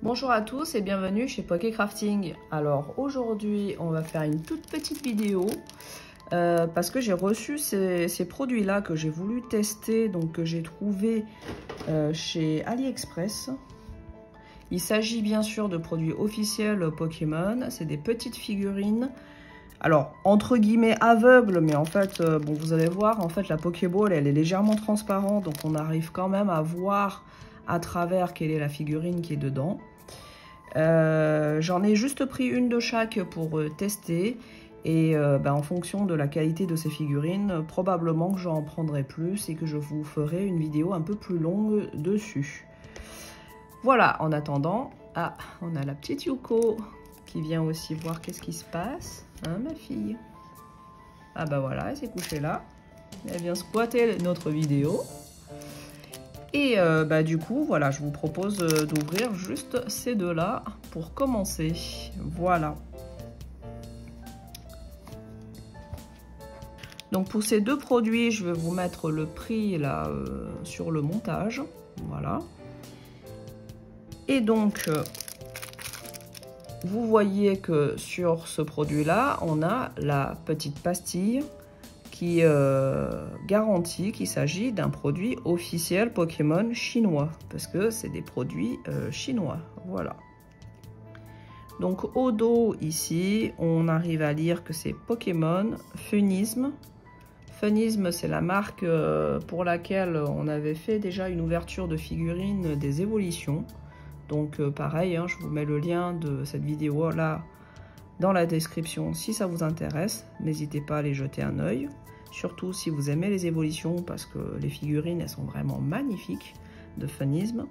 Bonjour à tous et bienvenue chez Pokécrafting. Alors aujourd'hui on va faire une toute petite vidéo parce que j'ai reçu ces produits-là que j'ai voulu tester, donc que j'ai trouvé chez AliExpress. Il s'agit bien sûr de produits officiels Pokémon, c'est des petites figurines. Alors, entre guillemets aveugles, mais en fait, bon, vous allez voir, en fait, la Pokéball, elle est légèrement transparente, donc on arrive quand même à voir à travers quelle est la figurine qui est dedans. J'en ai juste pris une de chaque pour tester, et en fonction de la qualité de ces figurines, probablement que j'en prendrai plus et que je vous ferai une vidéo un peu plus longue dessus. Voilà, en attendant, on a la petite Yuko qui vient aussi voir qu'est-ce qui se passe. Hein, ma fille? Ah bah voilà, elle s'est couchée là. Elle vient squatter notre vidéo. Et du coup, voilà, je vous propose d'ouvrir juste ces deux-là pour commencer. Voilà. Donc pour ces deux produits, je vais vous mettre le prix là sur le montage. Voilà. Et donc... vous voyez que sur ce produit-là, on a la petite pastille qui garantit qu'il s'agit d'un produit officiel Pokémon chinois, parce que c'est des produits chinois, voilà. Donc au dos, ici, on arrive à lire que c'est Pokémon Funism. Funism, c'est la marque pour laquelle on avait fait déjà une ouverture de figurines des évolutions. Donc pareil, hein, je vous mets le lien de cette vidéo là dans la description si ça vous intéresse. N'hésitez pas à aller jeter un œil, surtout si vous aimez les évolutions, parce que les figurines elles sont vraiment magnifiques de Funism.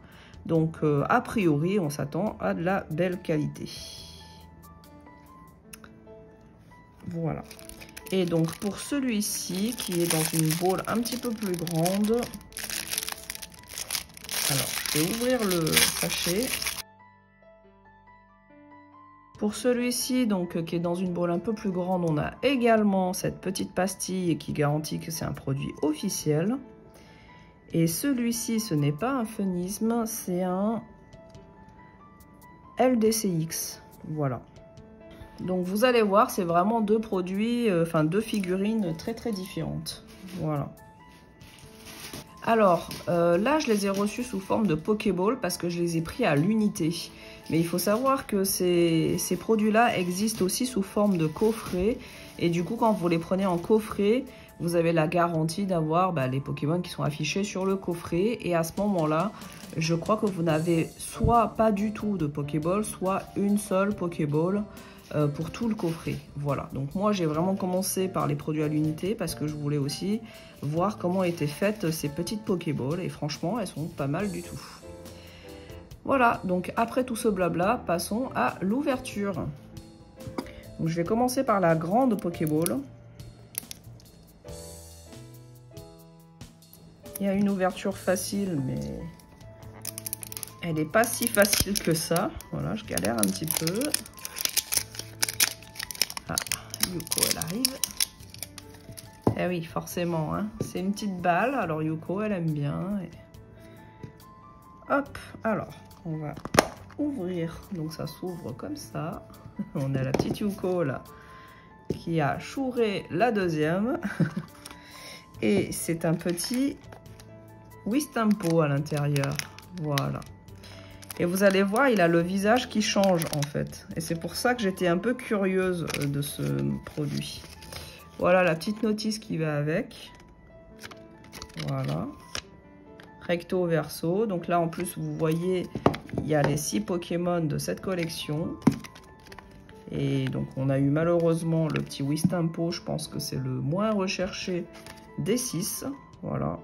Donc a priori on s'attend à de la belle qualité. Voilà. Et donc pour celui-ci qui est dans une bowl un petit peu plus grande, alors, je vais ouvrir le sachet. Pour celui-ci, donc qui est dans une bowl un peu plus grande, on a également cette petite pastille qui garantit que c'est un produit officiel. Et celui-ci, ce n'est pas un Funism, c'est un LDCX. Voilà. Donc vous allez voir, c'est vraiment deux produits, deux figurines très différentes. Voilà. Alors, là, je les ai reçus sous forme de Pokéball parce que je les ai pris à l'unité. Mais il faut savoir que ces produits-là existent aussi sous forme de coffret. Et du coup, quand vous les prenez en coffret, vous avez la garantie d'avoir les Pokémon qui sont affichés sur le coffret. Et à ce moment-là, je crois que vous n'avez soit pas du tout de Pokéball, soit une seule Pokéball pour tout le coffret. Voilà, donc moi j'ai vraiment commencé par les produits à l'unité parce que je voulais aussi voir comment étaient faites ces petites Pokéballs, et franchement elles sont pas mal du tout. Voilà, donc après tout ce blabla, passons à l'ouverture. Donc je vais commencer par la grande Pokéball. Il y a une ouverture facile, mais elle n'est pas si facile que ça. Voilà, je galère un petit peu. Ah, Yuko, elle arrive. Eh oui, forcément, hein. C'est une petite balle. Alors Yuko, elle aime bien. Et... hop, alors, on va ouvrir. Donc ça s'ouvre comme ça. On a la petite Yuko, là, qui a chouré la deuxième. Et c'est un petit Wistempo à l'intérieur. Voilà. Et vous allez voir, il a le visage qui change en fait. Et c'est pour ça que j'étais un peu curieuse de ce produit. Voilà la petite notice qui va avec. Voilà. Recto verso. Donc là en plus vous voyez, il y a les 6 Pokémon de cette collection. Et donc on a eu malheureusement le petit Wistempo. Je pense que c'est le moins recherché des 6. Voilà.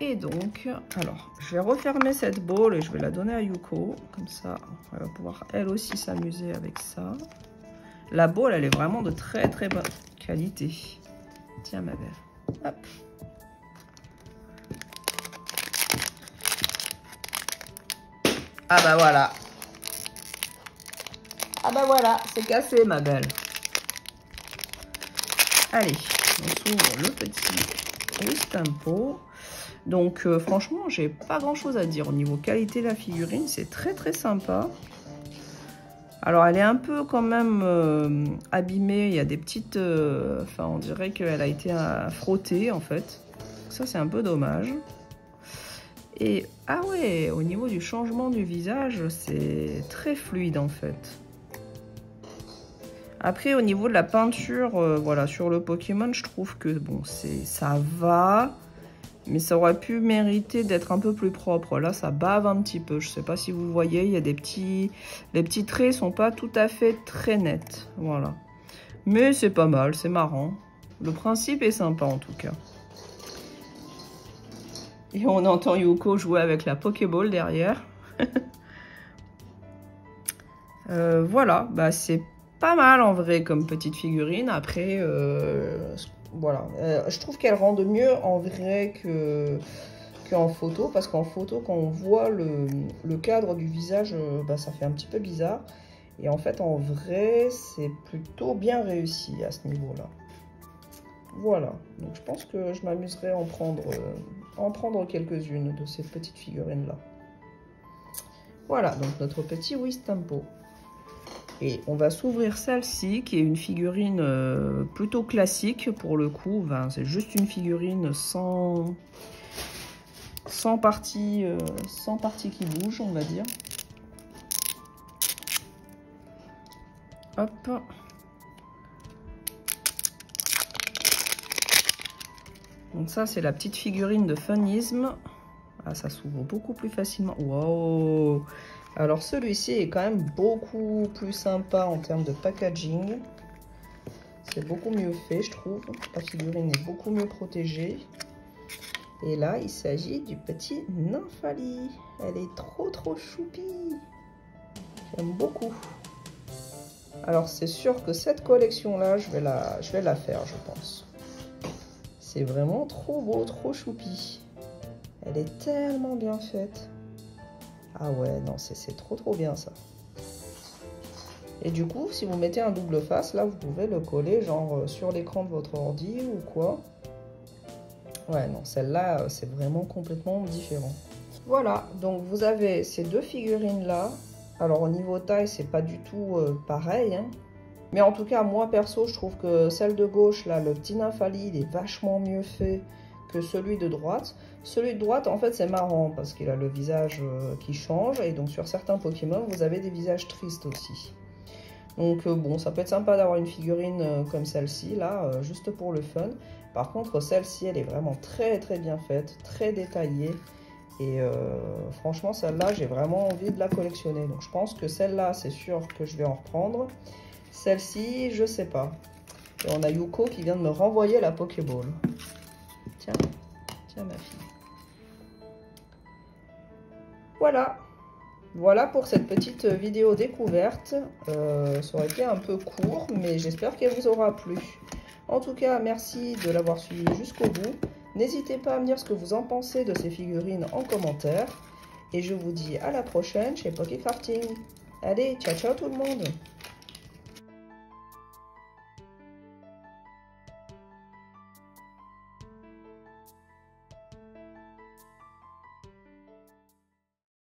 Et donc, alors, je vais refermer cette bowl et je vais la donner à Yuko. Comme ça, elle va pouvoir elle aussi s'amuser avec ça. La bowl, elle est vraiment de très bonne qualité. Tiens, ma belle. Hop. Ah bah voilà. Ah bah voilà, c'est cassé, ma belle. Allez, on s'ouvre le petit Wistempo. Donc franchement, j'ai pas grand chose à dire au niveau qualité de la figurine, c'est très très sympa. Alors elle est un peu quand même abîmée, il y a des petites... Enfin on dirait qu'elle a été frottée en fait. Ça c'est un peu dommage. Et ah ouais, au niveau du changement du visage, c'est très fluide en fait. Après au niveau de la peinture, voilà, sur le Pokémon, je trouve que bon, ça va. Mais ça aurait pu mériter d'être un peu plus propre. Là, ça bave un petit peu. Je sais pas si vous voyez, il y a des petits... Les petits traits sont pas tout à fait très nets. Voilà. Mais c'est pas mal, c'est marrant. Le principe est sympa en tout cas. Et on entend Yuko jouer avec la Pokéball derrière. Voilà, bah c'est pas mal en vrai comme petite figurine. Après... voilà, je trouve qu'elle rend mieux en vrai qu'en photo, parce qu'en photo, quand on voit le cadre du visage, bah, ça fait un petit peu bizarre. Et en fait, en vrai, c'est plutôt bien réussi à ce niveau-là. Voilà, donc je pense que je m'amuserai à en prendre quelques-unes de ces petites figurines-là. Voilà, donc notre petit Wistempo. Et on va s'ouvrir celle-ci, qui est une figurine plutôt classique pour le coup. Enfin, c'est juste une figurine sans partie qui bouge, on va dire. Hop. Donc ça, c'est la petite figurine de Funism. Ah, ça s'ouvre beaucoup plus facilement. Wow! Alors celui-ci est quand même beaucoup plus sympa en termes de packaging. C'est beaucoup mieux fait, je trouve. La figurine est beaucoup mieux protégée. Et là, il s'agit du petit Nymphali. Elle est trop choupie. J'aime beaucoup. Alors c'est sûr que cette collection-là, je vais la faire, je pense. C'est vraiment trop beau, trop choupi. Elle est tellement bien faite. Ah ouais, non, c'est trop bien ça. Et du coup, si vous mettez un double face, là, vous pouvez le coller genre sur l'écran de votre ordi ou quoi. Ouais, non, celle-là, c'est vraiment complètement différent. Voilà, donc vous avez ces deux figurines-là. Alors, au niveau taille, c'est pas du tout pareil, hein. Mais en tout cas, moi, perso, je trouve que celle de gauche, là, le petit Nymphali, il est vachement mieux fait que celui de droite. Celui de droite, en fait, c'est marrant parce qu'il a le visage qui change. Et donc, sur certains Pokémon, vous avez des visages tristes aussi. Donc, bon, ça peut être sympa d'avoir une figurine comme celle-ci, là, juste pour le fun. Par contre, celle-ci, elle est vraiment très bien faite, très détaillée. Et franchement, celle-là, j'ai vraiment envie de la collectionner. Donc, je pense que celle-là, c'est sûr que je vais en reprendre. Celle-ci, je sais pas. Et on a Yuko qui vient de me renvoyer la Pokéball. Tiens ma fille. Voilà pour cette petite vidéo découverte. Ça aurait été un peu court, mais j'espère qu'elle vous aura plu. En tout cas, merci de l'avoir suivi jusqu'au bout. N'hésitez pas à me dire ce que vous en pensez de ces figurines en commentaire. Et je vous dis à la prochaine chez Poké Crafting. Allez, ciao tout le monde!